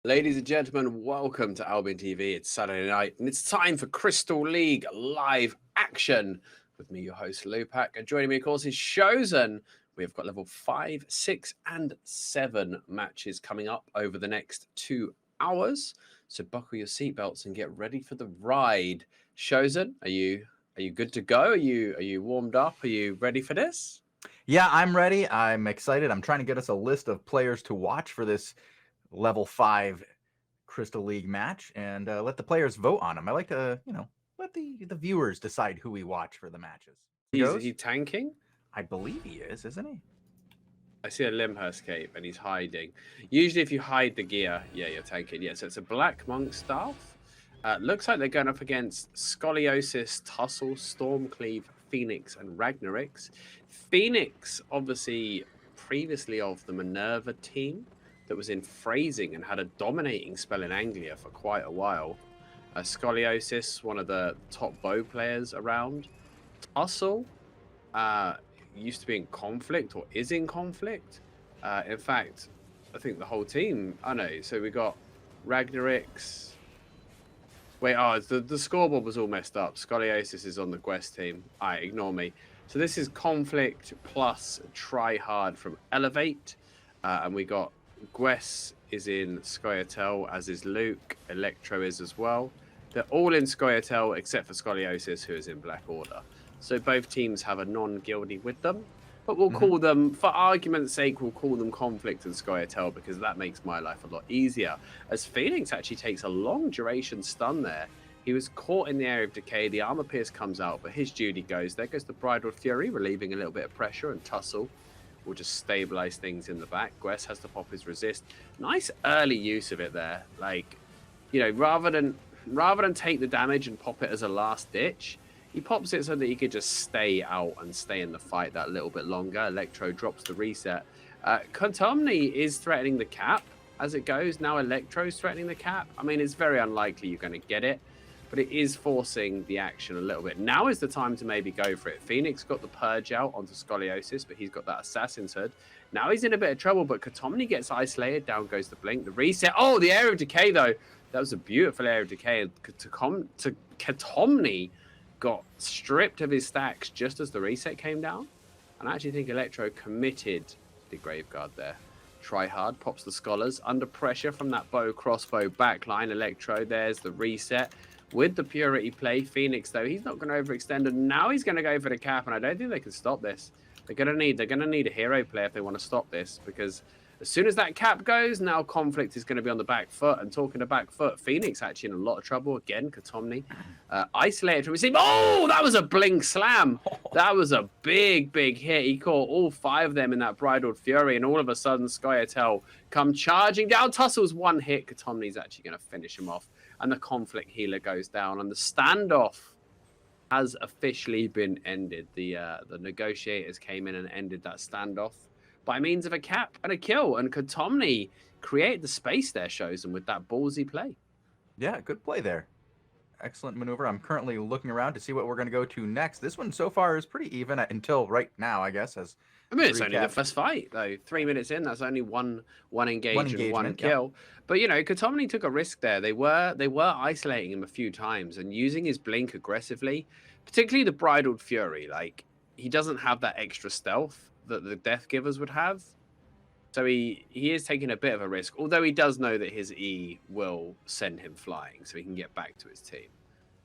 Ladies and gentlemen, welcome to Albion TV. It's Saturday night and it's time for Crystal League live action with me, your host, Lewpac. And joining me, of course, is Shozen. We've got level 5, 6, and 7 matches coming up over the next 2 hours. So buckle your seatbelts and get ready for the ride. Shozen, are you good to go? Are you warmed up? Are you ready for this? Yeah, I'm ready. I'm excited. I'm trying to get us a list of players to watch for this level 5 Crystal League match and let the players vote on them. I like to, let the viewers decide who we watch for the matches. Is he tanking? I believe he is, isn't he? I see a Limhurst cape and he's hiding. Usually if you hide the gear, yeah, you're tanking. Yeah, so it's a Black Monk staff. Looks like they're going up against Scoliosis, Tussle, Stormcleave, Phoenix, and Ragnarix. Phoenix, obviously, previously of the Minerva team that was in Phrasing and had a dominating spell in Anglia for quite a while. Scoliosis, one of the top bow players around. Tussle, used to be in Conflict or is in Conflict. In fact, I think the whole team, I know. So we got Ragnarix. Wait, the scoreboard was all messed up. Scoliosis is on the Quest team. All right, ignore me. So this is Conflict plus Try Hard from Elevate. And we got Gwess is in Scoia'tael, as is Luke. Electro is as well. They're all in Scoia'tael except for Scoliosis, who is in Black Order. So both teams have a non-guildy with them. But we'll call them, for argument's sake, we'll call them Conflict and Scoia'tael because that makes my life a lot easier. As Phoenix actually takes a long duration stun there. He was caught in the area of decay. The armor pierce comes out, but his duty goes. There goes the Bridal Fury, relieving a little bit of pressure, and Tussle will just stabilize things in the back. Gwess has to pop his resist. Nice early use of it there. Like, you know, rather than take the damage and pop it as a last ditch, he pops it so that he could just stay out and stay in the fight that little bit longer. Electro drops the reset. Contomni is threatening the cap as it goes. Now Electro's threatening the cap. I mean, it's very unlikely you're going to get it, but it is forcing the action a little bit. Now is the time to maybe go for it. Phoenix got the Purge out onto Scoliosis, but he's got that Assassin's Hood. Now he's in a bit of trouble, but Contomni gets isolated. Down goes the Blink. The reset. Oh, the Area of Decay, though. That was a beautiful Area of Decay. Contomni got stripped of his stacks just as the reset came down. And I actually think Electro committed the Graveguard there. Try Hard pops the Scholars under pressure from that bow crossbow backline. Electro, there's the reset with the Purity play. Phoenix, though, he's not going to overextend, and now he's going to go for the cap, and I don't think they can stop this. They're going to need a hero play if they want to stop this, because as soon as that cap goes, now Conflict is going to be on the back foot. And talking to back foot, Phoenix actually in a lot of trouble again. Contomni isolated from his team. Oh, that was a Blink slam. That was a big hit. He caught all 5 of them in that Bridal Fury, and all of a sudden Scoia'tael come charging down. Tussle's one hit. Contomni's actually going to finish him off, and the Conflict healer goes down, and the standoff has officially been ended. The negotiators came in and ended that standoff by means of a cap and a kill. And Contomni create the space there, Shozen, with that ballsy play. Yeah, good play there. Excellent maneuver. I'm currently looking around to see what we're going to go to next. This one so far is pretty even until right now, I guess. I mean, it's only the first fight, though. 3 minutes in, that's only one engage and one kill. Yeah. But, you know, Contomni took a risk there. They were isolating him a few times and using his Blink aggressively, particularly the Bridal Fury. Like, he doesn't have that extra stealth that the Death Givers would have. So he is taking a bit of a risk, although he does know that his E will send him flying so he can get back to his team.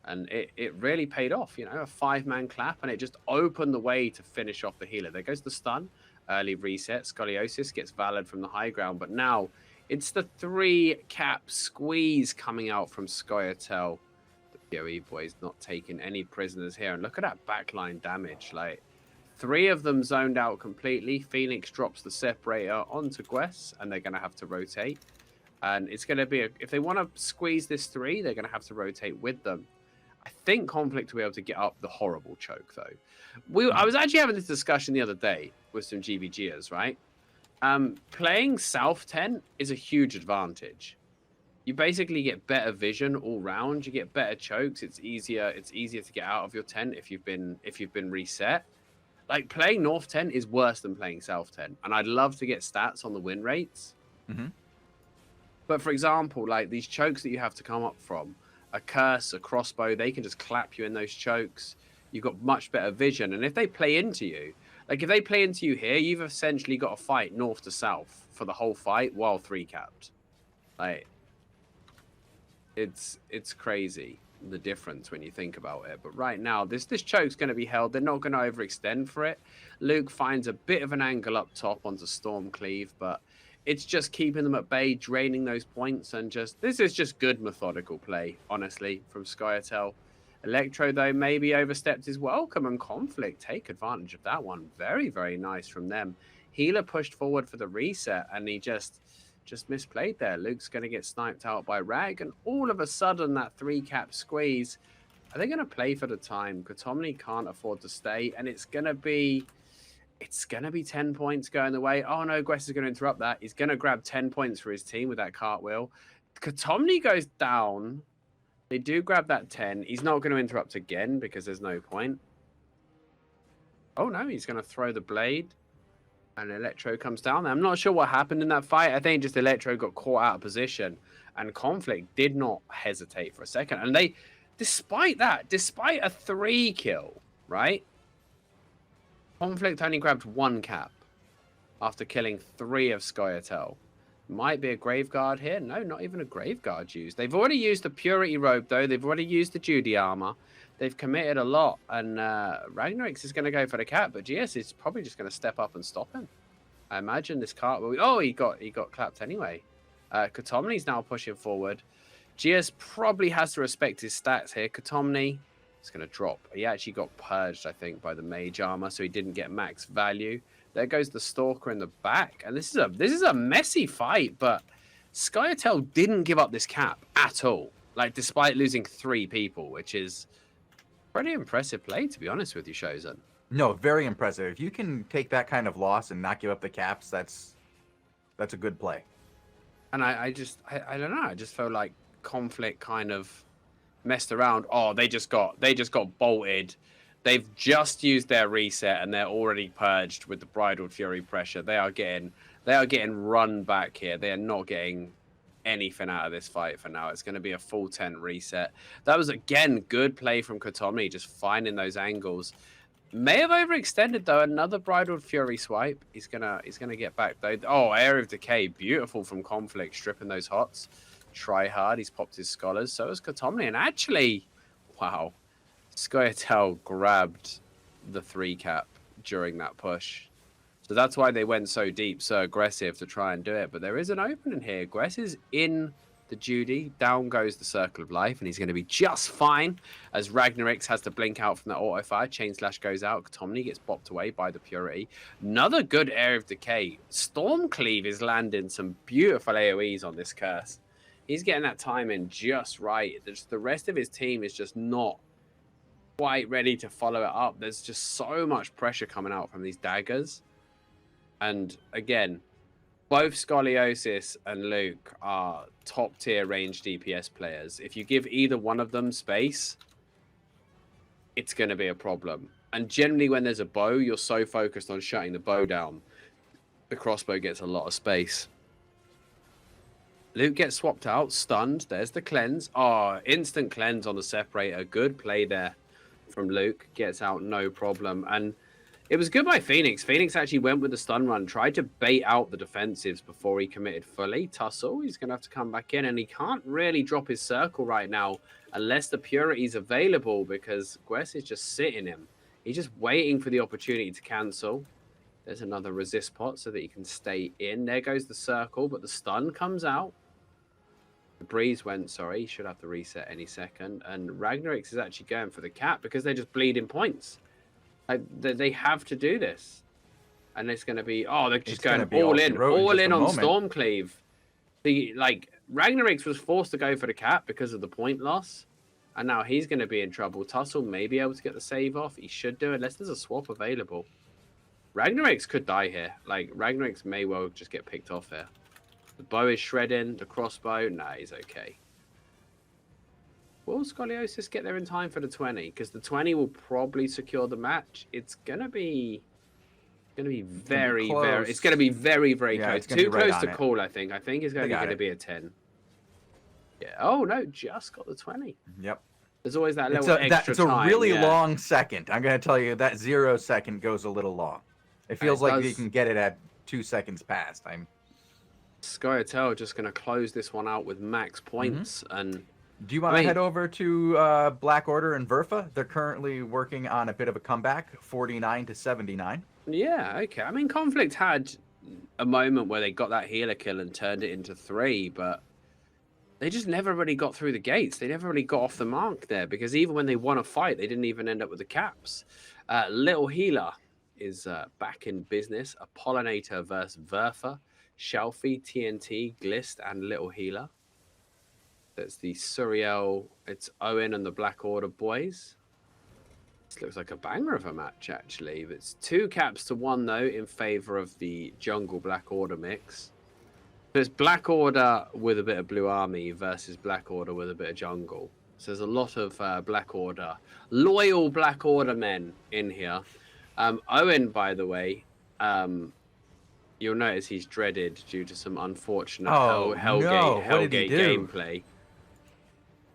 And it really paid off, you know, a 5-man clap, and it just opened the way to finish off the healer. There goes the stun, early reset. Scoliosis gets valid from the high ground, but now it's the 3-cap squeeze coming out from Scoia'tael. The PoE boys not taking any prisoners here. And look at that backline damage. Like, 3 of them zoned out completely. Phoenix drops the separator onto Gwess, and they're going to have to rotate. And it's going to be, if they want to squeeze this 3, they're going to have to rotate with them. I think Conflict will be able to get up the horrible choke, though. I was actually having this discussion the other day with some GVGers, right? Playing South tent is a huge advantage. You basically get better vision all round. You get better chokes. It's easier to get out of your tent if you've been reset. Like, playing North tent is worse than playing South tent, and I'd love to get stats on the win rates. But for example, like these chokes that you have to come up from, a curse, a crossbow, they can just clap you in those chokes. You've got much better vision. And if they play into you, like if they play into you here, you've essentially got to fight north to south for the whole fight while 3-capped. Like, it's crazy, the difference when you think about it. But right now, this choke's going to be held. They're not going to overextend for it. Luke finds a bit of an angle up top onto Stormcleave, but it's just keeping them at bay, draining those points, and this is just good methodical play, honestly, from Scoia'tael. Electro, though, maybe overstepped his welcome, and Conflict take advantage of that one. Very, very nice from them. Healer pushed forward for the reset, and he just misplayed there. Luke's going to get sniped out by Rag, and all of a sudden, that 3-cap squeeze. Are they going to play for the time? Kotomni can't afford to stay, and it's going to be 10 points going the way. Oh, no, Gwess is going to interrupt that. He's going to grab 10 points for his team with that cartwheel. Kotomni goes down. They do grab that 10. He's not going to interrupt again because there's no point. Oh, no, he's going to throw the blade. And Electro comes down. I'm not sure what happened in that fight. I think just Electro got caught out of position. And Conflict did not hesitate for a second. And they, despite that, despite a 3-kill, right? Conflict only grabbed 1 cap after killing 3 of Scoia'tael. Might be a Graveguard here. No, not even a Graveguard used. They've already used the Purity Robe, though. They've already used the Judy Armor. They've committed a lot. And Ragnarix is going to go for the cap, but GS is probably just going to step up and stop him. I imagine this cart will... Oh, he got clapped anyway. Kotomni's now pushing forward. GS probably has to respect his stats here. Kotomni is going to drop. He actually got purged, I think, by the Mage Armor, so he didn't get max value. There goes the Stalker in the back. And this is a messy fight, but Scoia'tael didn't give up this cap at all. Like, despite losing 3 people, which is pretty impressive play, to be honest with you, Shozen. No, very impressive. If you can take that kind of loss and not give up the caps, that's a good play. And I don't know. I just felt like Conflict kind of messed around. Oh, they just got bolted. They've just used their reset and they're already purged with the Bridled Fury pressure. They are getting run back here. They are not getting anything out of this fight for now. It's going to be a full 10 reset. That was, again, good play from Kotomni, just finding those angles. May have overextended, though. Another Bridled Fury swipe. He's gonna get back, though. Oh, Area of Decay. Beautiful from Conflict, stripping those hots. Try hard. He's popped his Scholars. So has Kotomni. And actually, wow. Scoia'tael grabbed the 3-cap during that push. So that's why they went so deep, so aggressive to try and do it. But there is an opening here. Gwess is in the Judy. Down goes the Circle of Life, and he's going to be just fine as Ragnarix has to blink out from that auto fire. Chain Slash goes out. Kotomni gets bopped away by the Purity. Another good Area of Decay. Stormcleave is landing some beautiful AoEs on this curse. He's getting that timing just right. The rest of his team is just not quite ready to follow it up. There's just so much pressure coming out from these daggers. And again, both Scoliosis and Luke are top tier range DPS players. If you give either one of them space, it's going to be a problem. And generally when there's a bow, you're so focused on shutting the bow down. The crossbow gets a lot of space. Luke gets swapped out, stunned. There's the cleanse. Oh, instant cleanse on the separator. Good play there from Luke. Gets out no problem. And it was good by Phoenix. Phoenix actually went with the stun run, tried to bait out the defensives before he committed fully. Tussle, he's going to have to come back in, and he can't really drop his circle right now unless the Purity's available, because Gwess is just sitting him. He's just waiting for the opportunity to cancel. There's another resist pot so that he can stay in. There goes the circle, but the stun comes out. The breeze went, sorry, he should have to reset any second. And Ragnarix is actually going for the cap because they're just bleeding points. They have to do this. And it's going to be, oh, they're just going all in on Stormcleave. Ragnarix was forced to go for the cap because of the point loss. And now he's going to be in trouble. Tussle may be able to get the save off. He should do it unless there's a swap available. Ragnarix could die here. Ragnarix may well just get picked off here. The bow is shredding. The crossbow, nah, he's okay. Will Scoliosis get there in time for the 20? Because the 20 will probably secure the match. It's gonna be very, very. It's gonna be very, very close. Too close to call, I think. I think it's going to be a 10. Yeah. Oh no, just got the 20. Yep. There's always that little extra it's a time. really yeah. long second. I'm going to tell you that 0 second goes a little long. It feels like you can get it at 2 seconds past. Scoia'tael just going to close this one out with max points. And do you want to head over to Black Order and Verfa? They're currently working on a bit of a comeback, 49 to 79. Yeah, okay. I mean, Conflict had a moment where they got that healer kill and turned it into 3, but they just never really got through the gates. They never really got off the mark there, because even when they won a fight, they didn't even end up with the caps. Little Healer is back in business. A Pollinator versus Verfa, Shelfie, TNT, Glist, and Little Healer. That's the Suriel. It's Owen and the Black Order boys. This looks like a banger of a match, actually. It's 2 caps to 1, though, in favor of the Jungle Black Order mix. So it's Black Order with a bit of Blue Army versus Black Order with a bit of Jungle. So there's a lot of Black Order, loyal Black Order men in here. Owen, by the way, you'll notice he's dreaded due to some unfortunate Hellgate gameplay.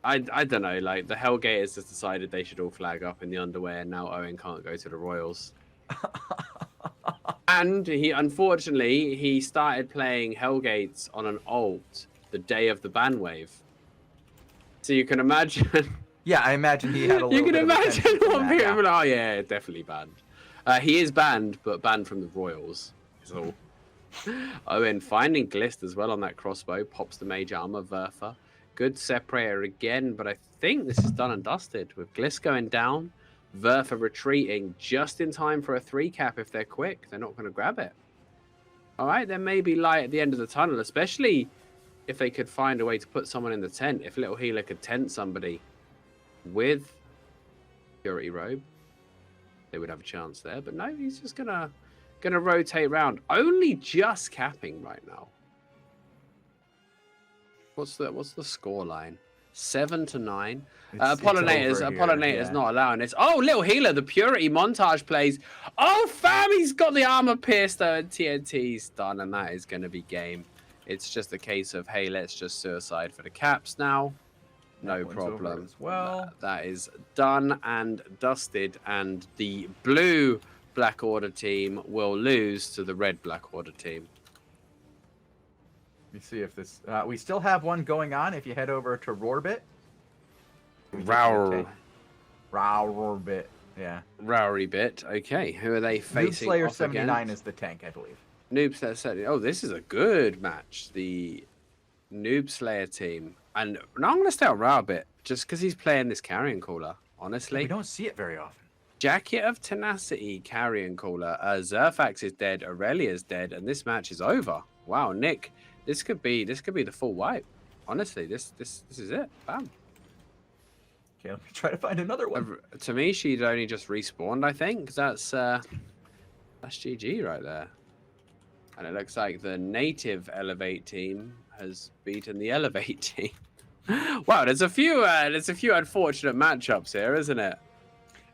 I don't know, like the Hellgaters just decided they should all flag up in the underwear, and now Owen can't go to the Royals. And unfortunately he started playing Hellgates on an alt the day of the ban wave. So you can imagine. Yeah, I imagine he had a little. You can bit imagine what people are like. Oh yeah, definitely banned. He is banned, but banned from the Royals. So Owen finding Glist as well on that crossbow, pops the mage armor. Verfa, good separator again, but I think this is done and dusted with Glist going down. Verfa retreating just in time for a 3 cap. If they're quick, they're not going to grab it. All right, there may be light at the end of the tunnel, especially if they could find a way to put someone in the tent. If Little Healer could tent somebody with Purity Robe, they would have a chance there. But no, he's just gonna rotate around. Only just capping right now. What's the score line? 7 to 9. Pollinator's not allowing this. Oh, Little Healer, the Purity montage plays. Oh, fam, he's got the armor pierced though, and TNT's done, and that is going to be game. It's just a case of, hey, let's just suicide for the caps now. No problem. As well, that is done and dusted, and the blue Black Order team will lose to the red Black Order team. Let me see if this. We still have one going on. If you head over to Roarbit. Roarbit. Yeah. Roarbit. Okay. Who are they facing? Noob Slayer 79 is the tank, I believe. Noob Slayer 79. Oh, this is a good match. The Noob Slayer team. And now I'm going to stay on Roarbit just because he's playing this carrion caller, honestly. We don't see it very often. Jacket of Tenacity, carrion caller. Zerfax is dead. Aurelia's dead. And this match is over. Wow, Nick. This could be the full wipe. Honestly, this is it. Bam. Okay, let me try to find another one. To me, she'd only just respawned, I think. That's GG right there. And it looks like the native Elevate team has beaten the Elevate team. Wow, there's a few unfortunate matchups here, isn't it?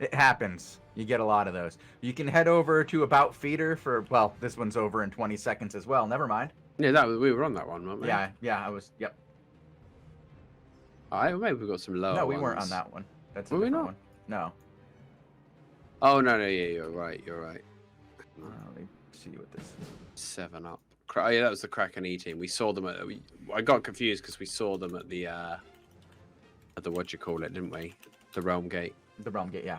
It happens. You get a lot of those. You can head over to About Feeder for, well, this one's over in 20 seconds as well. Never mind. Yeah, we were on that one, weren't we? Yeah, I was. Yep. All right, well, maybe we got some lower. No, we weren't on that one. That's a different one. No. Oh no, yeah, you're right. Let me see what this is. 7 Up. Oh yeah, that was the Kraken E team. We saw them I got confused because we saw them at the what you call it, didn't we? The Realm Gate. The Realm Gate, yeah.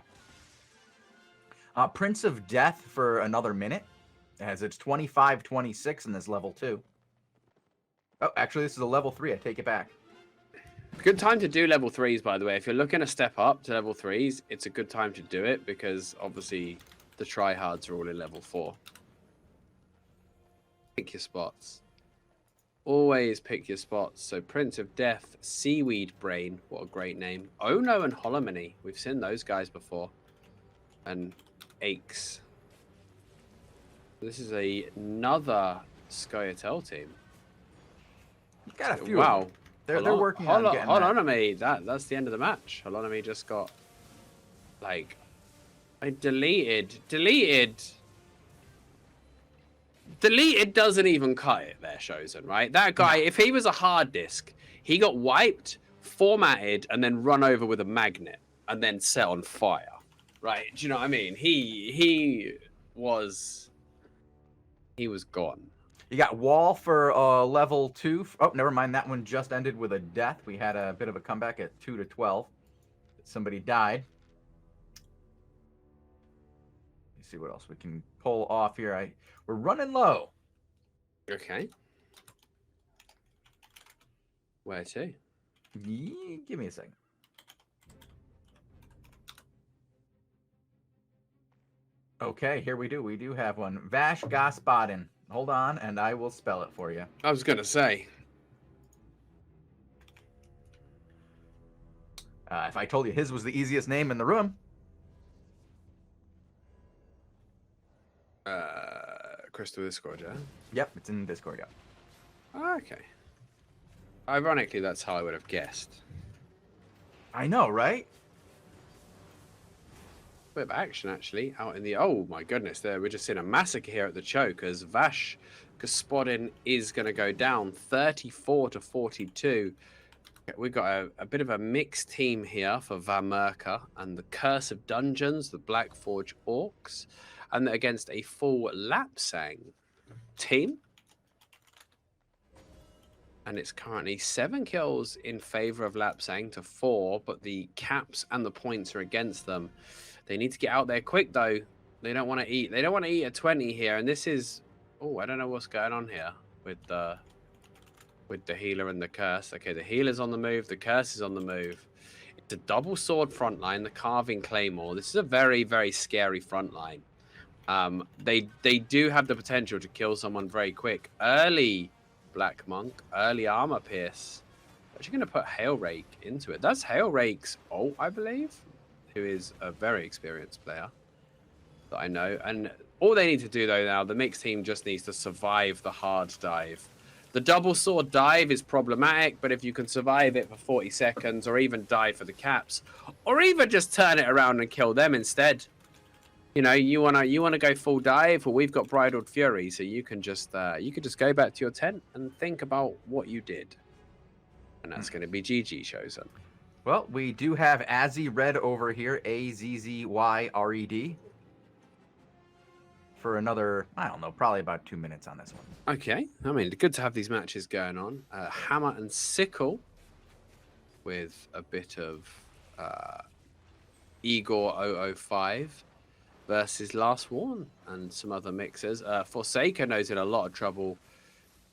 Prince of Death for another minute, as it's 25-26 in this level 2. Oh, actually, this is a level 3. I take it back. Good time to do level 3s, by the way. If you're looking to step up to level 3s, it's a good time to do it because obviously the tryhards are all in level 4. Pick your spots. Always pick your spots. So Prince of Death, Seaweed Brain, what a great name. Ono and Holomany, we've seen those guys before. And Aches. This is another Scoia'tael team. You got a few. Wow. They're working on getting Holomany, that's the end of the match. Holomany just got, like, I deleted. Deleted doesn't even cut it there, Shozen, right? That guy, if he was a hard disk, he got wiped, formatted, and then run over with a magnet, and then set on fire. Right? Do you know what I mean? He was gone. You got Wall for level 2. Oh, never mind. That one just ended with a death. We had a bit of a comeback at 2-12. Somebody died. Let's see what else we can pull off here. We're running low. Okay. Where to? Give me a second. Okay, here we do. We do have one. Vash Gospodin. Hold on, and I will spell it for you. I was going to say. If I told you his was the easiest name in the room. Crystal Discord, yeah? Yep, it's in Discord, yeah. Oh, okay. Ironically, that's how I would have guessed. I know, right? Bit of action, actually, out in the... Oh, my goodness. We're just seeing a massacre here at the choke as Vash Gospodin is going to go down 34-42. We've got a bit of a mixed team here for Vamerka and the Curse of Dungeons, the Blackforge Orcs, and against a full Lapsang team. And it's currently 7 kills in favor of Lapsang to 4, but the caps and the points are against them. They need to get out there quick, though. They don't want to eat. They don't want to eat a 20 here, and this is... Oh, I don't know what's going on here with the healer and the curse. Okay, the healer's on the move. The curse is on the move. It's a double sword front line, the carving claymore. This is a very, very scary front line. They do have the potential to kill someone very quick. Early Black Monk, early armor pierce. Actually going to put Hail Rake into it. That's Hail Rake's ult, I believe, who is a very experienced player that I know. And all they need to do, though, now, the mixed team just needs to survive the hard dive. The double sword dive is problematic, but if you can survive it for 40 seconds or even dive for the caps, or even just turn it around and kill them instead. You know, you wanna go full dive. Well, we've got Bridled Fury, so you can just go back to your tent and think about what you did, and that's going to be GG, Shozen. Well, we do have Azzy Red over here, AZZYRED, for another, I don't know, probably about 2 minutes on this one. Okay, I mean, good to have these matches going on. Hammer and Sickle with a bit of Igor 005 versus Last Warn and some other mixers. Forsaken knows in a lot of trouble.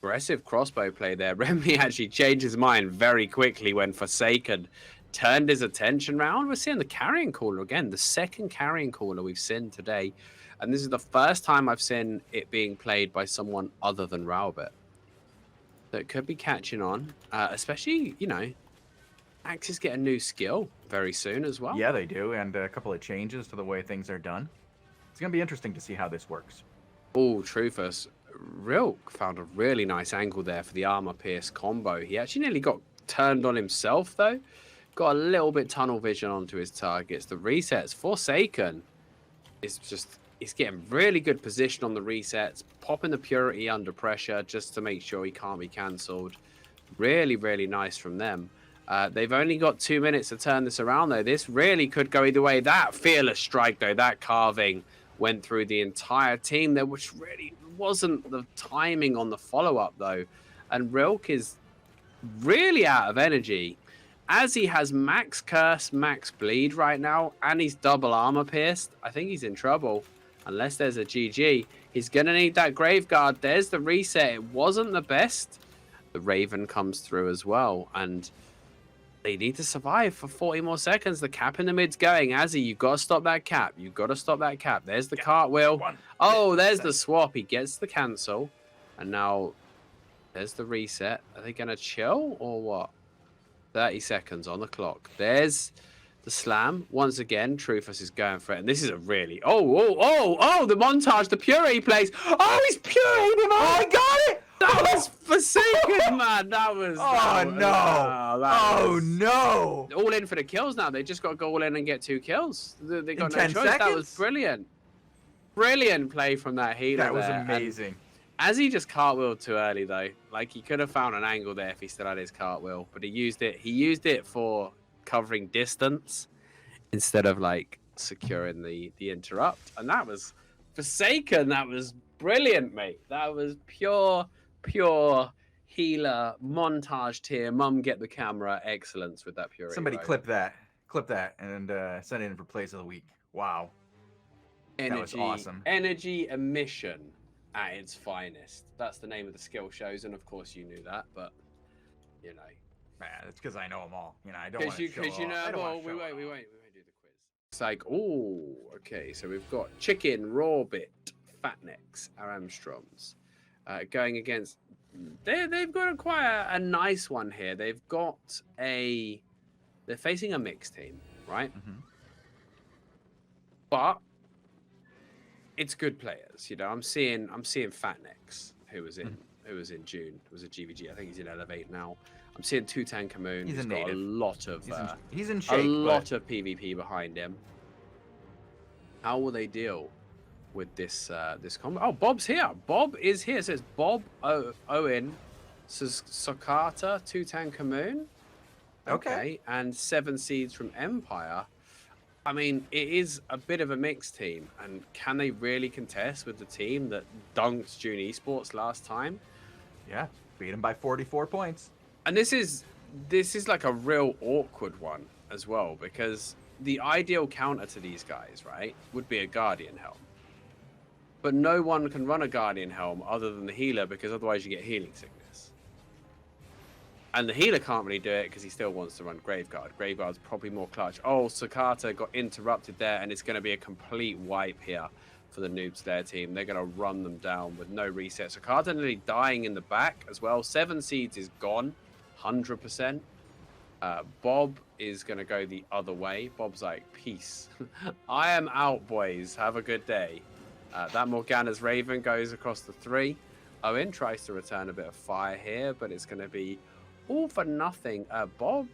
Aggressive crossbow play there. Remy actually changed his mind very quickly when Forsaken turned his attention round. We're seeing the carrying caller again, the second carrying caller we've seen today. And this is the first time I've seen it being played by someone other than Raubit. So it could be catching on, especially, you know, Axis get a new skill very soon as well. Yeah, they do, and a couple of changes to the way things are done. It's going to be interesting to see how this works. Oh, Truthus. Rilk found a really nice angle there for the armor pierce combo. He actually nearly got turned on himself, though. Got a little bit tunnel vision onto his targets. The resets. Forsaken is just... He's getting really good position on the resets, popping the Purity under pressure just to make sure he can't be cancelled. Really, really nice from them. They've only got 2 minutes to turn this around, though. This really could go either way. That fearless strike, though, that carving went through the entire team there, which really wasn't the timing on the follow-up, though. And Rilk is really out of energy. As he has max curse, max bleed right now, and he's double armor pierced, I think he's in trouble. Unless there's a GG, he's going to need that Graveguard. There's the reset. It wasn't the best. The Raven comes through as well, and they need to survive for 40 more seconds. The cap in the mid's going. Azzy, you've got to stop that cap. You've got to stop that cap. There's the cartwheel. Oh, there's the swap. He gets the cancel, and now there's the reset. Are they going to chill or what? 30 seconds on the clock. There's the slam. Once again, Truthus is going for it. And this is a really... Oh, the montage, the Purity plays. Oh, he's Purity. Oh, I got it. That was Forsaken, man. That was... No. All in for the kills now. They just got to go all in and get 2 kills. They got In no 10 choice. seconds? That was brilliant. Brilliant play from that healer. That was there. amazing. As he just cartwheeled too early though. Like he could have found an angle there if he still had his cartwheel, but he used it. He used it for covering distance instead of like securing the interrupt. And that was Forsaken. That was brilliant, mate. That was pure healer montaged here. Mum, get the camera. Excellence with that purity. Somebody right? clip that, and send it in for plays of the week. Wow, Energy, that was awesome. Energy emission at its finest. That's the name of the skill shows, and of course you knew that, but you know, Man, it's because I know them all. You know, I don't want to show because you know. I don't Well, wanna we show won't off. do the quiz. It's like, oh, okay. So we've got Chicken, Rawbit, Fatnecks, our Armstrongs, going against. They've got quite a nice one here. They've got a. They're facing a mixed team, right? Mm-hmm. But it's good players. You know, I'm seeing Fatnecks, who was in June. It was a GVG. I think he's in Elevate now. I'm seeing Tutan Kamoon. He's who's a got native. a lot of He's in shape. a lot of PvP behind him. How will they deal with this this combo? Oh, Bob's here. Bob is here. It says Bob Owen, Sokata, Tutan Kamoon. Okay, and 7 seeds from Empire. I mean, it is a bit of a mixed team, and can they really contest with the team that dunked June Esports last time? Yeah, beat him by 44 points. And this is like a real awkward one as well, because the ideal counter to these guys, right, would be a Guardian Helm. But no one can run a Guardian Helm other than the healer, because otherwise you get healing sickness. And the healer can't really do it because he still wants to run Graveguard. Graveguard's probably more clutch. Oh, Sakata got interrupted there, and it's going to be a complete wipe here for the Noob Slayer team. They're going to run them down with no reset. Sakata nearly dying in the back as well. 7 seeds is gone, 100%. Bob is going to go the other way. Bob's like, peace. I am out, boys. Have a good day. That Morgana's Raven goes across the 3. Owen tries to return a bit of fire here, but it's going to be all for nothing. Bob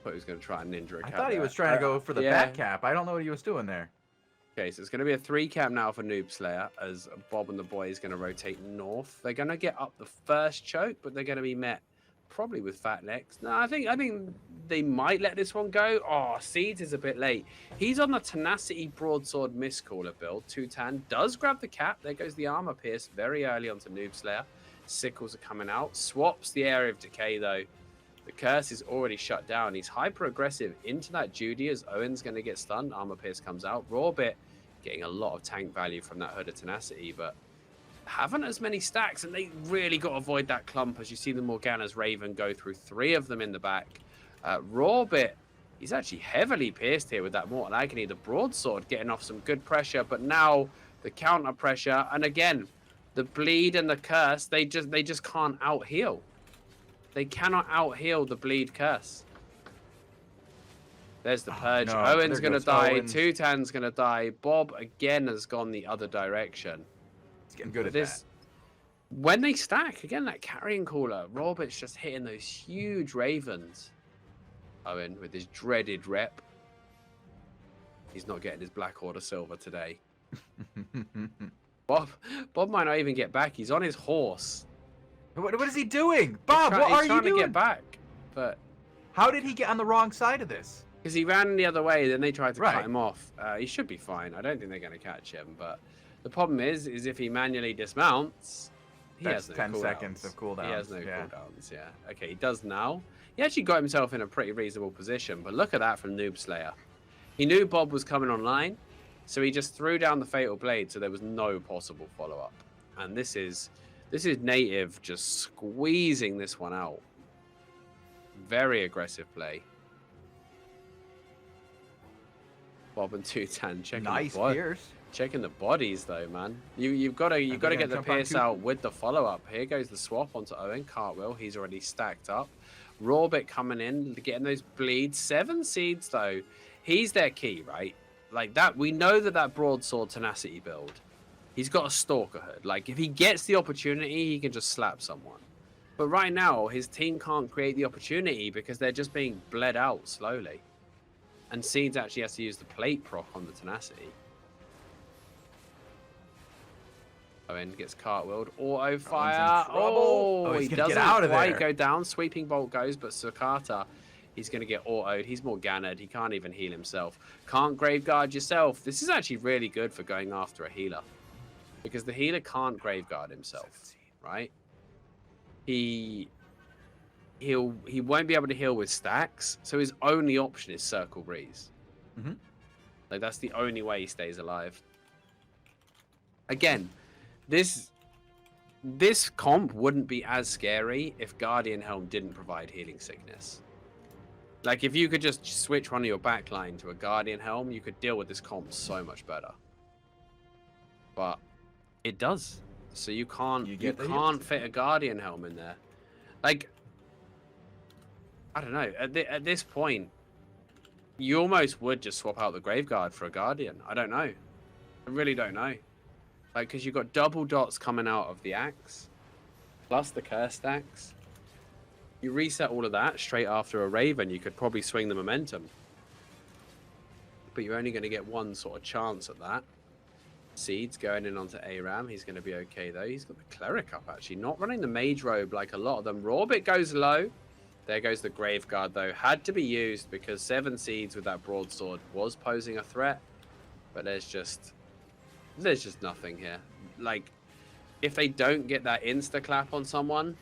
thought he was going to try a ninja. I thought he was trying to go for the back cap. I don't know what he was doing there. Okay, so it's going to be a 3 cap now for Noob Slayer as Bob and the boys going to rotate north. They're going to get up the first choke, but they're going to be met probably with Fatnecks. No, I think they might let this one go. Oh, Seeds is a bit late. He's on the Tenacity Broadsword Mistcaller build. Tutan does grab the cap. There goes the armor pierce very early onto Noob Slayer. Sickles are coming out. Swaps the area of decay though. The curse is already shut down. He's hyper aggressive into that Judy as Owen's going to get stunned. Armor pierce comes out. Rawbit getting a lot of tank value from that Hood of Tenacity, but haven't as many stacks, and they really got to avoid that clump as you see the Morgana's Raven go through 3 of them in the back. Rawbit, he's actually heavily pierced here with that Mortal Agony. The Broadsword getting off some good pressure, but now the counter pressure, and again, the bleed and the curse, they just can't out heal. They cannot out heal the bleed curse. There's the purge. No, Owen's gonna die. Owens. Tutan's gonna die. Bob again has gone the other direction. He's getting good at This, when they stack again, that carrying caller, Robert's just hitting those huge ravens. Owen with his dreaded rep. He's not getting his Black Order silver today. that. Bob might not even get back. He's on his horse. What is he doing? Bob, what are you trying doing? to get back, but How did he get on the wrong side of this? because he ran the other way, then they tried to cut Right. him off. He should be fine. I don't think they're going to catch him. But the problem is if he manually dismounts, he That's has no 10 cooldowns. seconds of cooldowns. He has no yeah. cooldowns. Yeah. Okay, he does now. He actually got himself in a pretty reasonable position. But look at that from Noob Slayer. He knew Bob was coming online, so he just threw down the Fatal Blade, so there was no possible follow-up. And this is Native just squeezing this one out. Very aggressive play. Bob and Tutan checking Nice the Pierce. checking the bodies though, man. You've got to get the jump on Pierce two- out with the follow-up. Here goes the swap onto Owen. Cartwheel. He's already stacked up. Rawbit coming in, getting those bleeds. 7 seeds though. He's their key, right? Like that, we know that Broadsword Tenacity build. He's got a Stalker Hood. Like if he gets the opportunity, he can just slap someone. But right now, his team can't create the opportunity because they're just being bled out slowly. And Seeds actually has to use the plate proc on the Tenacity. Owen gets cartwheeled. Auto in fire. trouble. Oh, he's he gonna doesn't get out of quite there. go down. Sweeping bolt goes, but Sakata, he's going to get autoed. He's more Gannered. He can't even heal himself. Can't Graveguard yourself. This is actually really good for going after a healer. Because the healer can't Graveguard himself, right? He won't be able to heal with stacks, so his only option is Circle Breeze. Mm-hmm. Like, that's the only way he stays alive. Again, this comp wouldn't be as scary if Guardian Helm didn't provide healing sickness. Like, if you could just switch one of your backline to a Guardian Helm, you could deal with this comp so much better. But it does. So you can't fit a Guardian Helm in there. Like, I don't know. At this point, you almost would just swap out the Graveguard for a Guardian. I don't know. I really don't know. Like, because you've got double dots coming out of the axe, plus the curse stacks. You reset all of that straight after a Raven, you could probably swing the momentum. But you're only going to get one sort of chance at that. Seeds going in onto ARAM. He's going to be okay, though. He's got the Cleric up, actually. Not running the Mage Robe like a lot of them. Raw-Bit goes low. There goes the Graveguard, though. Had to be used because 7 Seeds with that Broadsword was posing a threat. But there's just nothing here. Like, if they don't get that insta-clap on someone,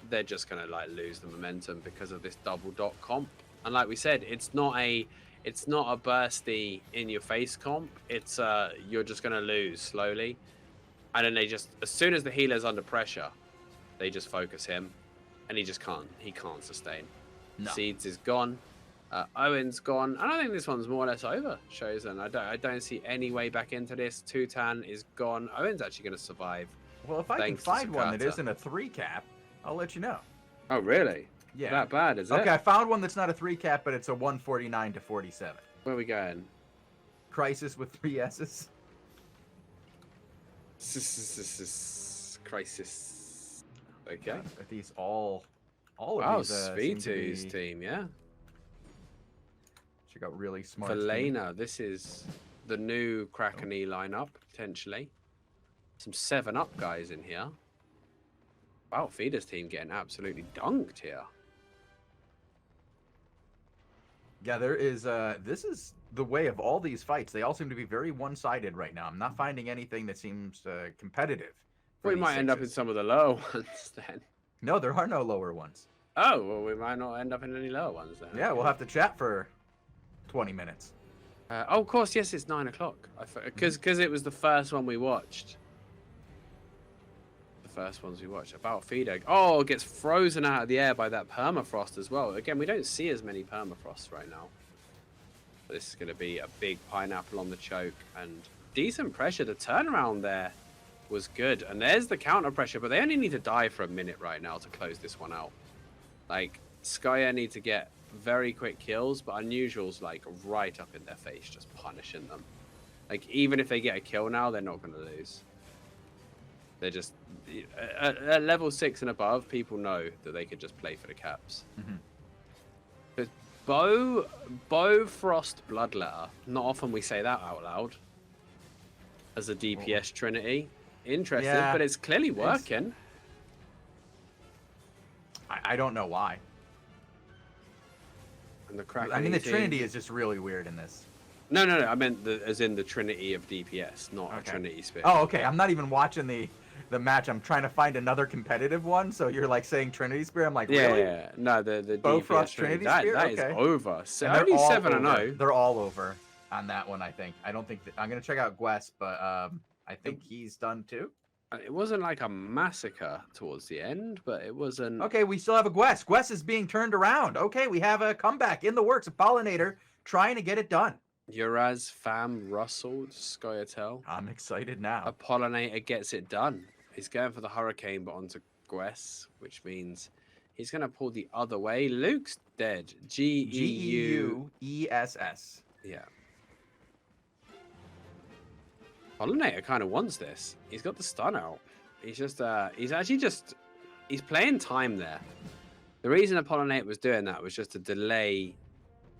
they're just going to, like, lose the momentum because of this double dot comp. And like we said, it's not a bursty in-your-face comp. It's you're just going to lose slowly. And then they just, as soon as the healer's under pressure, they just focus him. And he just can't. He can't sustain. No. Seeds is gone. Owen's gone. And I think this one's more or less over, Shozen. I don't see any way back into this. Tutan is gone. Owen's actually going to survive. Well, if I can find one that isn't a 3 cap, I'll let you know. Oh, really? Yeah. That bad, is it? Okay, I found one that's not a 3 cap, but it's a 149 to 47. Where are we going? Crisis with 3 S's. Crisis. Okay. Are these all of these? Oh, V2's team, yeah. She got really smart. Valena, this is the new Krakeny lineup, potentially. Some 7-up guys in here. Wow, Feeder's team getting absolutely dunked here. Yeah, there is. This is the way of all these fights. They all seem to be very one-sided right now. I'm not finding anything that seems competitive. We might end up in some of the lower ones then. No, there are no lower ones. Oh, well, we might not end up in any lower ones then. Yeah, okay. We'll have to chat for 20 minutes. Oh, of course, yes, it's 9 o'clock. Because it was the first one we watched. First ones we watched about Feeder. Oh, gets frozen out of the air by that permafrost as well. Again, we don't see as many permafrosts right now. This is going to be a big pineapple on the choke and decent pressure. The turnaround there was good, and there's the counter pressure, but they only need to die for a minute right now to close this one out. Like, Skya need to get very quick kills, but Unusual's like right up in their face, just punishing them. Like, even if they get a kill now, they're not going to lose. They're just at level 6 and above. People know that they could just play for the caps. Mm-hmm. Bofrost Bloodletter. Not often we say that out loud. As a DPS Trinity, interesting, yeah, but it's clearly working. I don't know why. And the Krakeny, I mean, the Trinity is just really weird in this. No. I meant as in the Trinity of DPS, not a Trinity Spear. Oh, okay. I'm not even watching the match. I'm trying to find another competitive one. So you're like saying Trinity Spear. I'm like, really? Yeah. No, the Bofrost DPS Trinity Spear. That is over. So only 7-0. They're all over on that one. I think. I don't think I'm gonna check out Gwes, but I think he's done too. It wasn't like a massacre towards the end, but it wasn't. Okay, we still have a Gwes. Gwes is being turned around. Okay, we have a comeback in the works. A Pollinator trying to get it done. Uraz, Fam, Russell, Skyatel. I'm excited now. A Pollinator gets it done. He's going for the Hurricane, but onto Gwes, which means he's going to pull the other way. Luke's dead. G-E-U-E-S-S. Yeah. Pollinator kind of wants this. He's got the stun out. He's just, he's playing time there. The reason a Pollinator was doing that was just to delay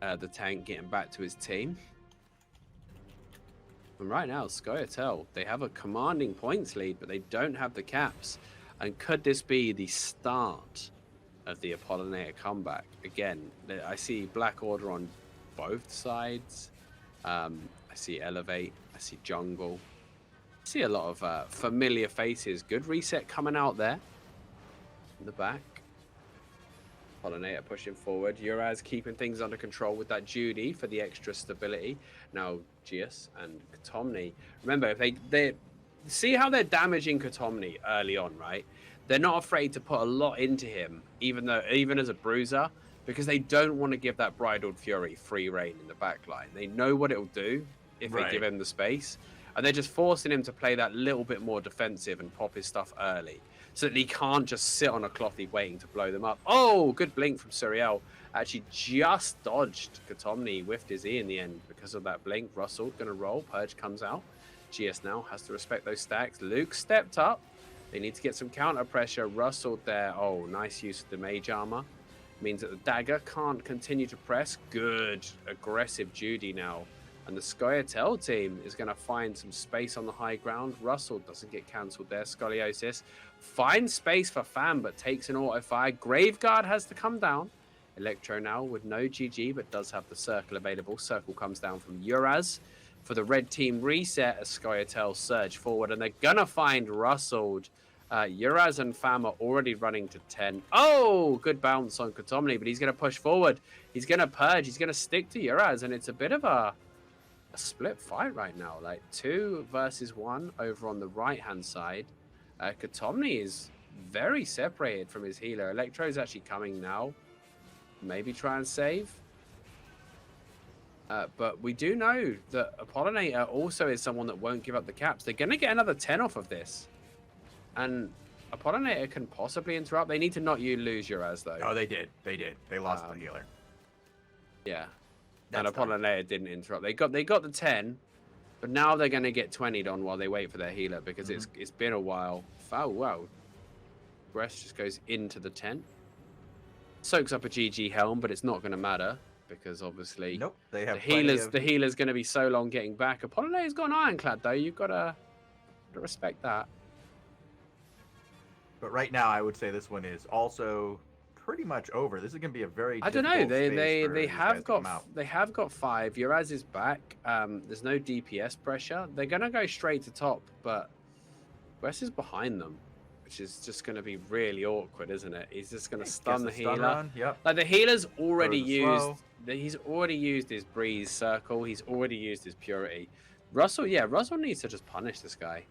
the tank getting back to his team. And right now, Scoia'tael, they have a commanding points lead, but they don't have the caps. And could this be the start of the Apollinator comeback? Again, I see Black Order on both sides. I see Elevate. I see Jungle. I see a lot of familiar faces. Good reset coming out there in the back. Apollinator pushing forward. Uraz keeping things under control with that Judy for the extra stability. Now Gius and Katomni. Remember, if they see how they're damaging Katomni early on, right? They're not afraid to put a lot into him, even as a bruiser, because they don't want to give that Bridled Fury free reign in the backline. They know what it'll do if they give him the space, and they're just forcing him to play that little bit more defensive and pop his stuff early, so that he can't just sit on a clothy waiting to blow them up. Oh, good blink from Suriel. Actually just dodged Katomni, whiffed his E in the end because of that blink. Russell gonna roll, Purge comes out. GS now has to respect those stacks. Luke stepped up. They need to get some counter pressure. Russell there. Oh, nice use of the mage armor. Means that the dagger can't continue to press. Good, aggressive Judy now. And the Scoia'tael team is going to find some space on the high ground. Russell doesn't get cancelled there. Scoliosis finds space for Fam, but takes an auto fire. Graveguard has to come down. Electro now with no GG, but does have the circle available. Circle comes down from Uraz for the red team reset as Scoia'tael surge forward. And they're going to find Russell. Uraz and Fam are already running to 10. Oh, good bounce on Katomni, but he's going to push forward. He's going to purge. He's going to stick to Uraz, and it's a bit of a split fight right now. Like 2 versus 1 over on the right-hand side. Katomni is very separated from his healer. Electro is actually coming now. Maybe try and save. But we do know that Apollinator also is someone that won't give up the caps. They're going to get another 10 off of this. And Apollinator can possibly interrupt. They need to not lose Uraz, though. Oh, they did. They did. They lost the healer. Yeah. And Apollinator didn't interrupt. They got the 10, but now they're going to get 20'd on while they wait for their healer because it's been a while. Oh, wow. Breast just goes into the tent. Soaks up a GG helm, but it's not going to matter because obviously they have the healer's going to be so long getting back. Apollinator's got an ironclad, though. You've got to respect that. But right now, I would say this one is also pretty much over. This is going to be a very I don't know. They have got 5. Uraz is back. There's no DPS pressure. They're going to go straight to top, but Wes is behind them, which is just going to be really awkward, isn't it? He's just going to stun the healer. Yep. Like the healer's already used. He's already used his breeze circle. He's already used his purity. Russell needs to just punish this guy.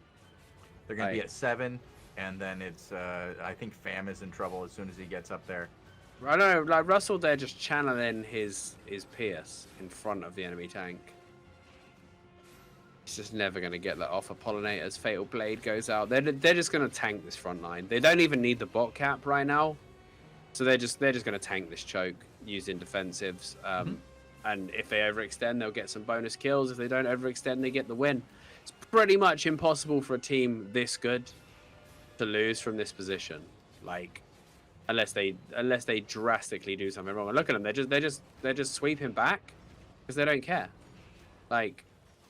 They're going to be at 7. And then it's, I think Fam is in trouble as soon as he gets up there. I don't know, like Russell there just channeling his Pierce in front of the enemy tank. He's just never going to get that off. Apollinator's Fatal Blade goes out. They're just going to tank this front line. They don't even need the bot cap right now. So they're just going to tank this choke using defensives. And if they overextend, they'll get some bonus kills. If they don't overextend, they get the win. It's pretty much impossible for a team this good to lose from this position, like unless they drastically do something wrong. And look at them, they're just sweeping back because they don't care, like,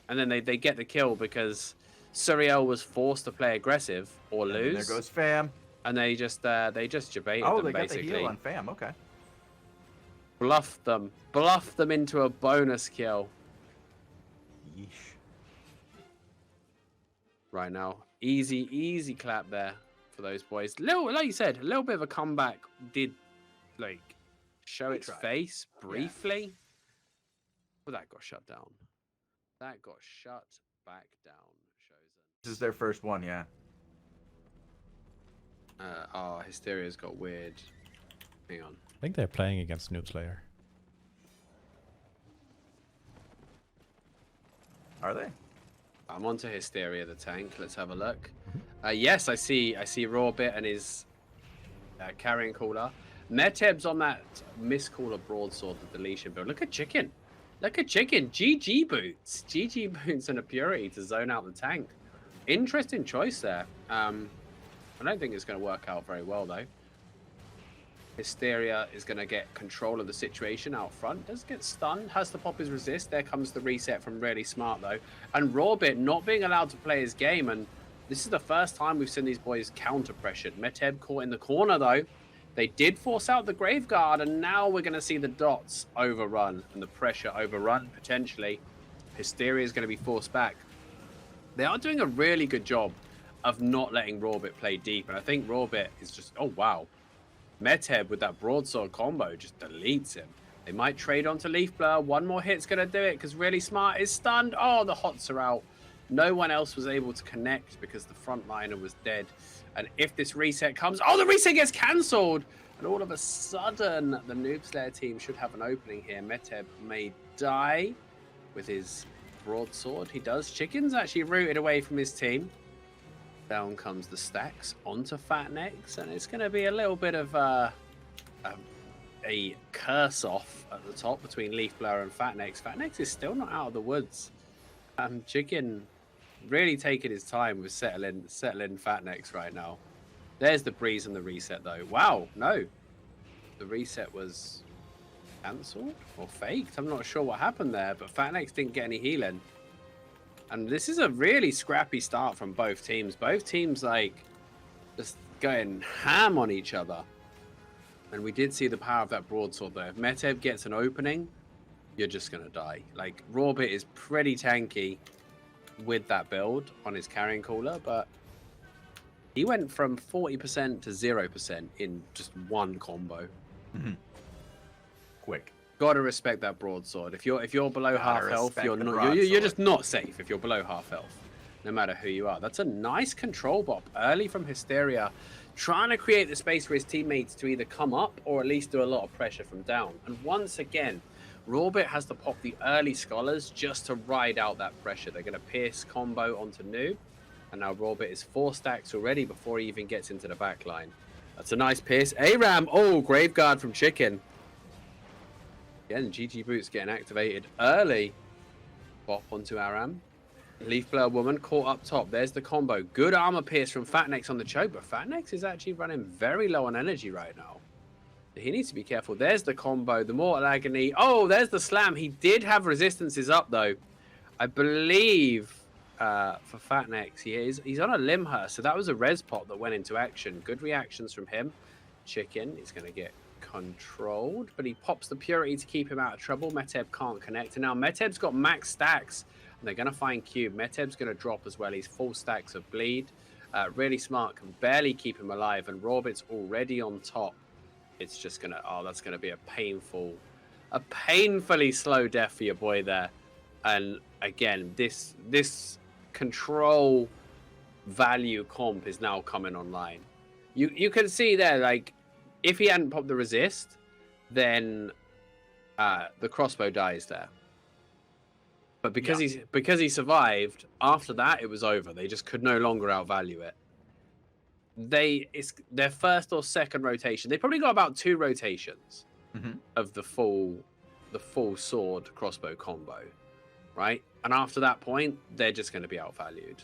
and then they get the kill because Suriel was forced to play aggressive or lose. There goes Fam, and they just debated them, they got basically. The heal on Fam. Okay, bluffed them into a bonus kill. Yeesh. Right now, easy clap there for those boys. Like you said, a little bit of a comeback did like show its face briefly, but that got shut down. That got shut back down. Shozen. This is their first one, yeah. Hysteria's got weird. Hang on. I think they're playing against Noob Slayer. Are they? I'm onto Hysteria, the tank. Let's have a look. Yes, I see Rawbit and his carrying caller. Meteb's on that miscaller broadsword, the deletion build. Look at Chicken. GG boots. GG boots and a purity to zone out the tank. Interesting choice there. I don't think it's going to work out very well, though. Hysteria is going to get control of the situation out front. Does get stunned, has to pop his resist. There comes the reset from Really Smart, though. And Rawbit not being allowed to play his game. And this is the first time we've seen these boys counter-pressured. Meteb caught in the corner, though. They did force out the Graveguard, and now we're going to see the dots overrun and the pressure overrun, potentially. Hysteria is going to be forced back. They are doing a really good job of not letting Rawbit play deep. And I think Rawbit is just... Oh, wow. Meteb with that broadsword combo just deletes him. They might trade onto Leaf Blur. One more hit's going to do it because Really Smart is stunned. Oh, the hots are out. No one else was able to connect because the frontliner was dead. And if this reset comes... Oh, the reset gets cancelled! And all of a sudden, the Noob Slayer team should have an opening here. Meteb may die with his broadsword. He does. Chicken's actually rooted away from his team. Down comes the stacks onto Fatnex, and it's going to be a little bit of a curse off at the top between Leaf Blower and Fatnex. Fatnex is still not out of the woods. Chicken really taking his time with settling Fatnex right now. There's the breeze and the reset, though. Wow, no. The reset was cancelled or faked. I'm not sure what happened there, but Fatnex didn't get any healing. And this is a really scrappy start from both teams. Both teams, like, just going ham on each other. And we did see the power of that broadsword there. If Meteb gets an opening, you're just going to die. Like, Rawbit is pretty tanky with that build on his carrying cooler, but he went from 40% to 0% in just one combo. Mm-hmm. Quick. Gotta respect that broadsword. If you're below half health, you're just not safe if you're below half health, no matter who you are. That's a nice control bop early from Hysteria, trying to create the space for his teammates to either come up or at least do a lot of pressure from down. And once again, Rawbit has to pop the early scholars just to ride out that pressure. They're going to pierce combo onto Noob, and now Rawbit is 4 stacks already before he even gets into the back line. That's a nice pierce. ARAM, oh, Graveguard from Chicken. Again, GG Boots getting activated early. Bop onto Aram. Leaf Blur Woman caught up top. There's the combo. Good armor pierce from Fatnex on the choke, but Fatnex is actually running very low on energy right now. He needs to be careful. There's the combo, the Mortal Agony. Oh, there's the slam. He did have resistances up, though. I believe for Fatnex, he's on a Limher, so that was a res pot that went into action. Good reactions from him. Chicken is going to get controlled, but he pops the Purity to keep him out of trouble. Meteb can't connect, and now Meteb's got max stacks, and they're going to find Cube. Meteb's going to drop as well. He's full stacks of bleed. Really Smart can barely keep him alive, and Rawbit's already on top. It's just going to, oh, that's going to be a painfully slow death for your boy there. And again, this control value comp is now coming online. You can see there, like, if he hadn't popped the resist, then the crossbow dies there. But because he survived, after that it was over. They just could no longer outvalue it. It's their first or second rotation. They probably got about 2 rotations of the full sword crossbow combo, right? And after that point, they're just going to be outvalued.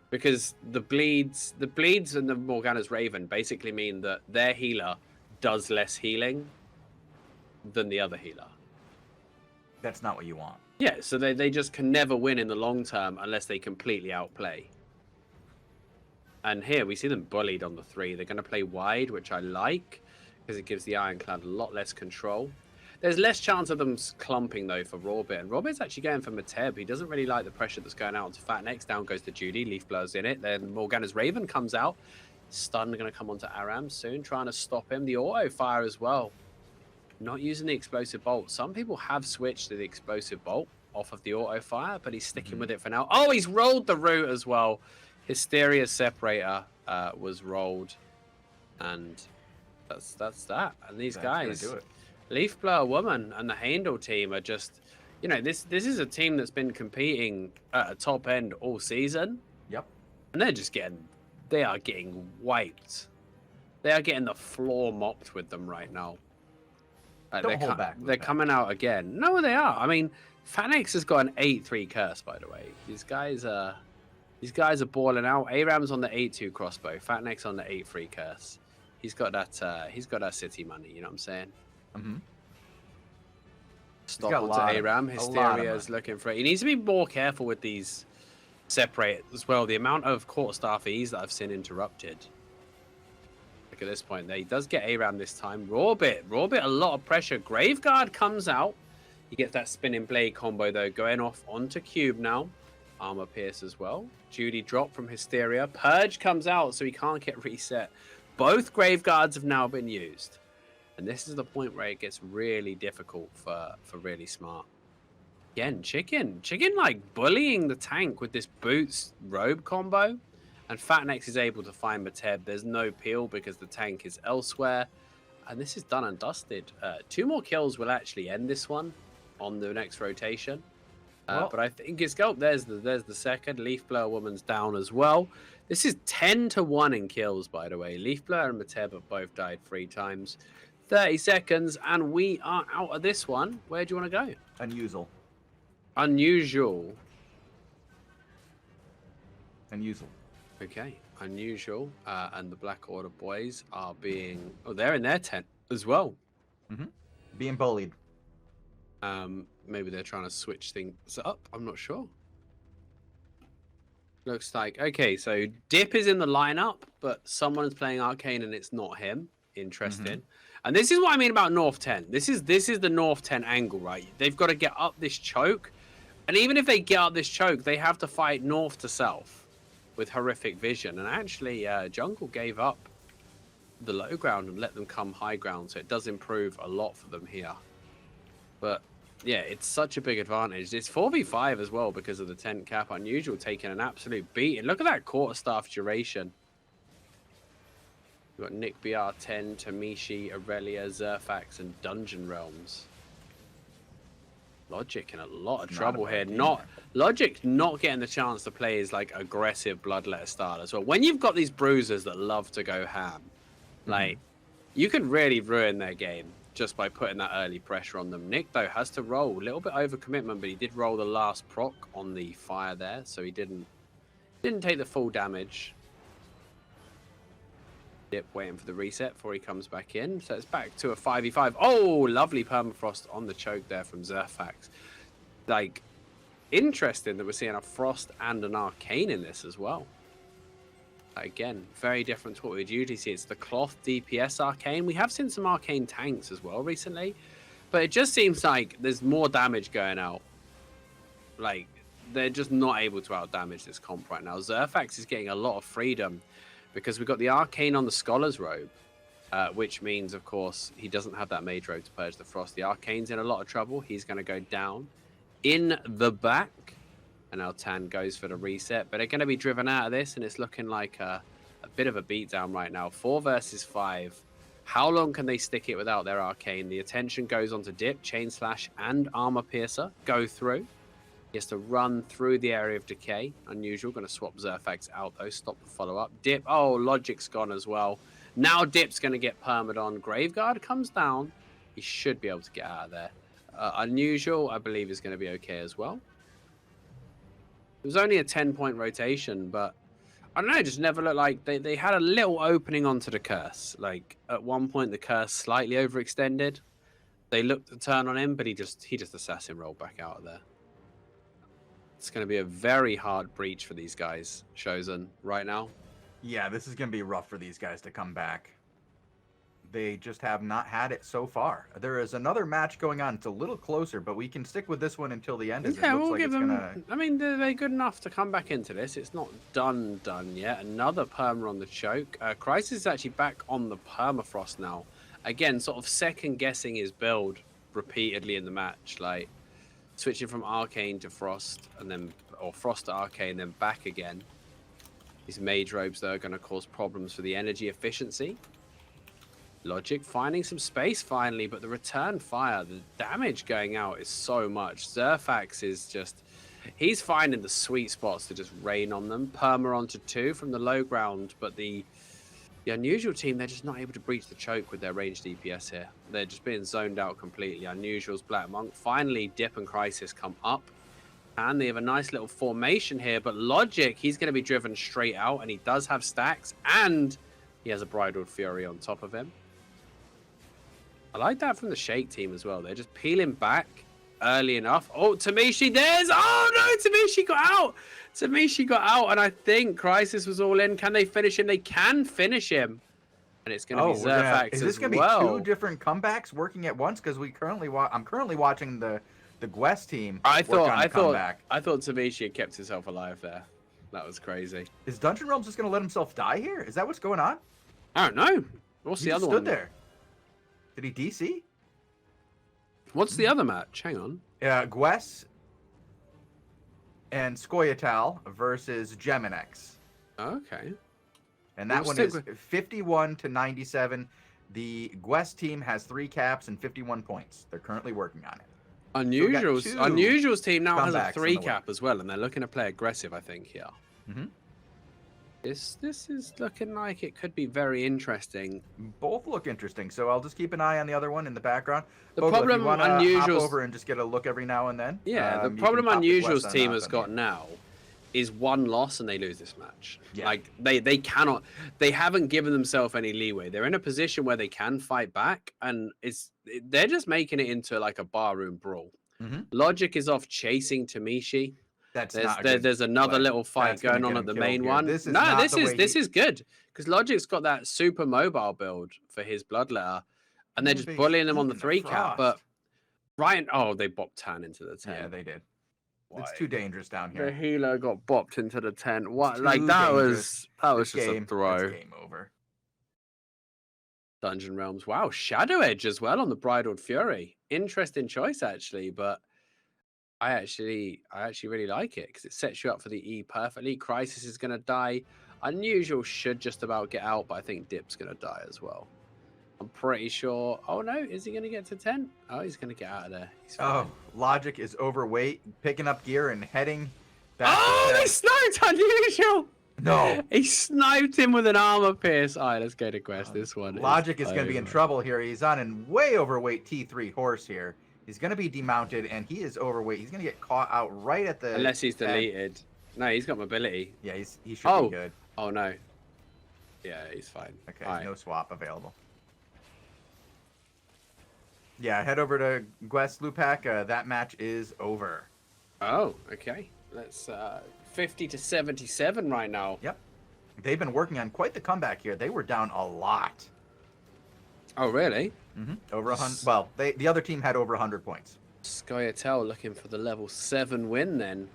Because the bleeds and the Morgana's Raven basically mean that their healer does less healing than the other healer. That's not what you want. Yeah, so they just can never win in the long term unless they completely outplay. And here we see them bullied on the 3. They're going to play wide, which I like, because it gives the Ironclad a lot less control. There's less chance of them clumping, though, for Rawbit. And Rawbit's actually going for Meteb. He doesn't really like the pressure that's going out to Fatnex. Down goes to Judy. Leaf Blur's in it. Then Morgana's Raven comes out. Stun going to come onto Aram soon, trying to stop him. The auto fire as well. Not using the explosive bolt. Some people have switched to the explosive bolt off of the auto fire, but he's sticking with it for now. Oh, he's rolled the root as well. Hysteria's separator was rolled. And that's that. And these guys... do it. Leaf Blur Woman and the Handel team are just, you know, this is a team that's been competing at a top end all season. Yep. And they are getting wiped. They are getting the floor mopped with them right now. Don't hold back. They're coming out again. No, they are. I mean, Fatnex has got an 8-3 curse, by the way. These guys are balling out. Aram's on the 8-2 crossbow. Fatnex on the 8-3 curse. He's got that city money. You know what I'm saying? Mm-hmm. Stop onto Aram. Hysteria is looking for it. He needs to be more careful with these separate as well. The amount of quarterstaff E's that I've seen interrupted. Look at this point there. He does get Aram this time. Rawbit, a lot of pressure. Graveguard comes out. He gets that spinning blade combo though, going off onto Cube now. Armor pierce as well. Judy drop from Hysteria. Purge comes out, so he can't get reset. Both Graveguards have now been used. And this is the point where it gets really difficult for really smart. Again, Chicken like bullying the tank with this boots robe combo. And Fatnex is able to find Mateb. There's no peel because the tank is elsewhere. And this is done and dusted. 2 more kills will actually end this one on the next rotation. But I think it's go. There's the second. Leaf Blower Woman's down as well. This is 10-1 in kills, by the way. Leaf Blower and Mateb have both died 3 times. 30 seconds, and we are out of this one. Where do you want to go? Unusual. Okay, unusual. And the Black Order boys are being... Oh, they're in their tent as well. Mm-hmm. Being bullied. Maybe they're trying to switch things up. I'm not sure. Looks like... Okay, so Dip is in the lineup, but someone is playing Arcane and it's not him. Interesting. Mm-hmm. And this is what I mean about North 10. This is the North 10 angle, right? They've got to get up this choke. And even if they get up this choke, they have to fight north to south with horrific vision. And actually, Jungle gave up the low ground and let them come high ground. So it does improve a lot for them here. But yeah, it's such a big advantage. It's 4v5 as well because of the tent cap. Unusual taking an absolute beating. Look at that quarterstaff duration. We've got Nick BR10, Tamishi, Aurelia, Zerfax, and Dungeon Realms. Logic in a lot of trouble here. Logic not getting the chance to play his like aggressive Bloodletter style as well. When you've got these bruisers that love to go ham, like you can really ruin their game just by putting that early pressure on them. Nick though has to roll a little bit over commitment, but he did roll the last proc on the fire there, so he didn't take the full damage. Dip waiting for the reset before he comes back in. So it's back to a 5v5. Oh, lovely permafrost on the choke there from Zerfax. Like, interesting that we're seeing a Frost and an Arcane in this as well. Again, very different to what we would usually see. It's the Cloth DPS Arcane. We have seen some Arcane tanks as well recently. But it just seems like there's more damage going out. Like, they're just not able to out-damage this comp right now. Zerfax is getting a lot of freedom. Because we've got the Arcane on the Scholar's Robe, which means, of course, he doesn't have that Mage Robe to purge the Frost. The Arcane's in a lot of trouble. He's going to go down in the back. And Altan goes for the reset. But they're going to be driven out of this, and it's looking like a bit of a beatdown right now. 4 versus 5. How long can they stick it without their Arcane? The attention goes on to Dip, Chain Slash, and Armor Piercer. Go through. He has to run through the area of decay. Unusual. Going to swap Zerfax out, though. Stop the follow-up. Dip. Oh, Logic's gone as well. Now Dip's going to get permed on. Graveguard comes down. He should be able to get out of there. Unusual, I believe, is going to be okay as well. It was only a 10-point rotation, but I don't know. It just never looked like they had a little opening onto the curse. Like, at one point, the curse slightly overextended. They looked to turn on him, but he just assassin rolled back out of there. It's going to be a very hard breach for these guys, Shozen, right now. Yeah, this is going to be rough for these guys to come back. They just have not had it so far. There is another match going on. It's a little closer, but we can stick with this one until the end. Yeah, we'll give them... I mean, they're good enough to come back into this. It's not done yet. Another perma on the choke. Crisis is actually back on the permafrost now. Again, sort of second-guessing his build repeatedly in the match. Like, switching from Arcane to Frost, and then, or Frost to Arcane, then back again. These Mage Robes, though, are going to cause problems for the energy efficiency. Logic finding some space finally, but the return fire, the damage going out is so much. Zerfax is just, he's finding the sweet spots to just rain on them. Perma onto 2 from the low ground, but the Unusual team, they're just not able to breach the choke with their ranged DPS here. They're just being zoned out completely. Unusual's Black Monk. Finally, Dip and Crisis come up. And they have a nice little formation here. But Logic, he's going to be driven straight out. And he does have stacks. And He has a Bridled Fury on top of him. I like that from the Shake team as well. They're just peeling back early enough. Oh, Tamishi, there's... Oh, no, Tamishi got out. Tamishi got out, and I think Crisis was all in. Can they finish him? They can finish him. And it's going to be Zerfax as well. Is this going to be two different comebacks working at once? Because I'm currently watching the Gwest team. I thought Tamishi had kept himself alive there. That was crazy. Is Dungeon Realms just going to let himself die here? Is that what's going on? I don't know. What's the other one? He stood there. Did he DC? What's the other match? Hang on. Gwest and Skoyatal versus Geminex. Okay. And that one is 51 to 97. The Gwest team has 3 caps and 51 points. They're currently working on it. Unusual's team now has a 3 cap as well, and they're looking to play aggressive, I think, here. Mm-hmm. This is looking like it could be very interesting. Both look interesting, so I'll just keep an eye on the other one in the background. The Bogul, problem Unusual's hop over and just get a look every now and then. Yeah, the problem Unusual's team has got now is 1 loss and they lose this match. Yeah. Like they cannot, they haven't given themselves any leeway. They're in a position where they can fight back, and they're just making it into like a barroom brawl. Mm-hmm. Logic is off chasing Tamishi. There's another little fight going on at the main one. This is good because Logic's got that super mobile build for his Bloodletter, and they're just bullying him on the 3 cap. But Ryan, they bopped Tan into the 10. Yeah, they did. Why? It's too dangerous down here. The healer got bopped into the 10. What? Like that was just a throw. That's game over. Dungeon Realms. Wow, Shadow Edge as well on the Bridled Fury. Interesting choice actually, but I actually really like it because it sets you up for the E perfectly. Crisis is going to die. Unusual should just about get out, but I think Dip's going to die as well. I'm pretty sure. Oh no, is he going to get to 10? Oh, he's going to get out of there. He's fine. Oh, Logic is overweight, picking up gear and heading back. Oh, they sniped Unusual. No, he sniped him with an armor pierce. All right, let's go to Quest. This one. Logic is going to be in trouble here. He's on a way overweight T3 horse here. He's going to be demounted, and he is overweight. He's going to get caught out right at the... Unless he's deleted. No, he's got mobility. Yeah, he should be good. Oh, no. Yeah, he's fine. Okay, no swap available. Yeah, head over to Gwest Lewpac. That match is over. Oh, okay. Let's 50 to 77 right now. Yep. They've been working on quite the comeback here. They were down a lot. Oh, really? Mm-hmm. Over 100. Well, the other team had over 100 points. Skoyatel looking for the level 7 win then.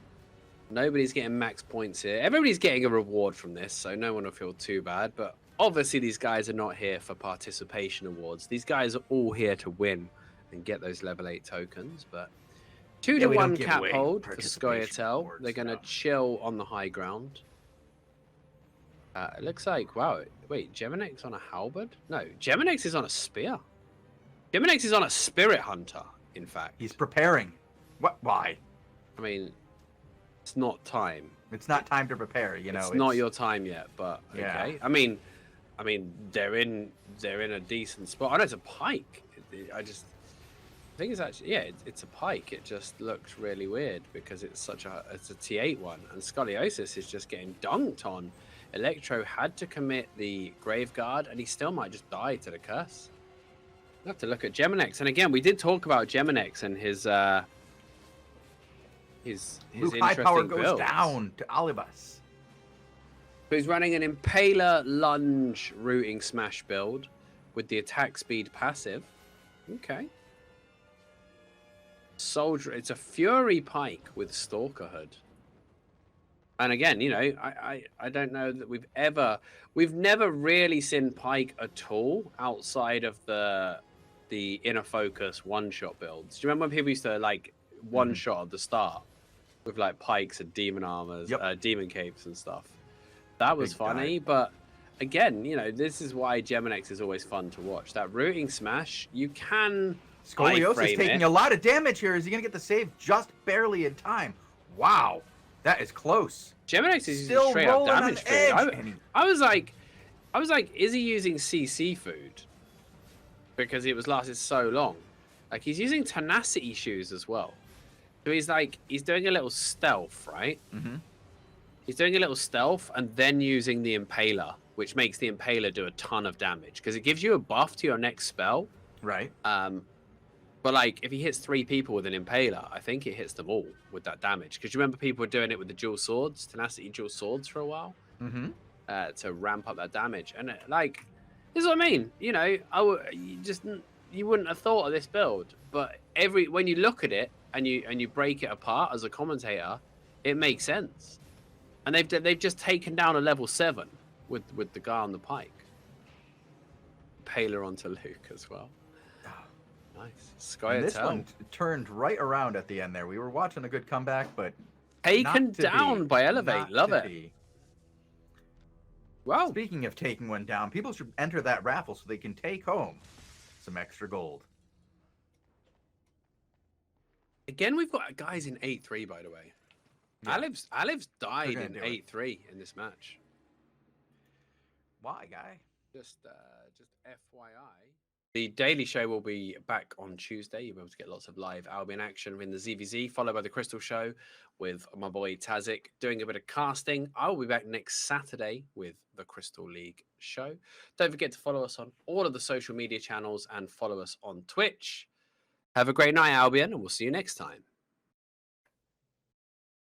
Nobody's getting max points here. Everybody's getting a reward from this, so no one will feel too bad. But obviously these guys are not here for participation awards. These guys are all here to win and get those level 8 tokens. But 2 to 1 cap hold for Skoyatel. They're going to chill on the high ground. It looks like, wow, wait, Geminex on a halberd? No, Geminex is on a spear. Geminex is on a spirit hunter, in fact. He's preparing. What? Why? I mean, it's not time. It's not time to prepare, you know. It's not your time yet, but okay. Yeah. I mean, they're in a decent spot. I know it's a pike. I think it's actually, yeah, it's a pike. It just looks really weird because it's a T8 one, and Scoliosis is just getting dunked on. Electro had to commit the Graveguard, and he still might just die to the curse. We'll have to look at Geminex, and again, we did talk about Geminex and his Luke high power goes down to Alibus. So he's running an Impaler Lunge Rooting Smash build with the attack speed passive. Okay. Soldier, it's a Fury Pike with Stalker Hood. And again, you know, I don't know that we've never really seen Pike at all outside of the Inner Focus one-shot builds. Do you remember when people used to like one-shot at the start with like Pikes and Demon Armors, Demon Capes and stuff? That was funny, but again, you know, this is why Geminex is always fun to watch. That Rooting Smash, you can Scoliosis taking a lot of damage here. Is he going to get the save just barely in time? Wow. That is close. Geminex is still straight up damage food. I was like, is he using CC food? Because it was lasted so long. Like, he's using tenacity shoes as well. So he's doing a little stealth, right? Mm-hmm. He's doing a little stealth and then using the Impaler which makes the Impaler do a ton of damage because it gives you a buff to your next spell. Right. But like if he hits 3 people with an Impaler, I think it hits them all with that damage. Because you remember people were doing it with the dual swords, tenacity dual swords for a while, to ramp up that damage. And like, this is what I mean. You know, you wouldn't have thought of this build, but when you look at it and you break it apart as a commentator, it makes sense. And they've just taken down a level 7 with the guy on the pike. Impaler onto Luke as well. Nice. Sky And this one turned right around at the end there. We were watching a good comeback, but taken down by Elevate. Love it. Wow. Speaking of taking one down, people should enter that raffle so they can take home some extra gold. Again, we've got guys in 8-3, by the way. Yeah. Aliv's died in 8-3 in this match. Why, guy? Just FYI. The Daily Show will be back on Tuesday. You'll be able to get lots of live Albion action in the ZVZ, followed by the Crystal Show with my boy Tazik doing a bit of casting. I will be back next Saturday with the Crystal League show. Don't forget to follow us on all of the social media channels and follow us on Twitch. Have a great night, Albion, and we'll see you next time.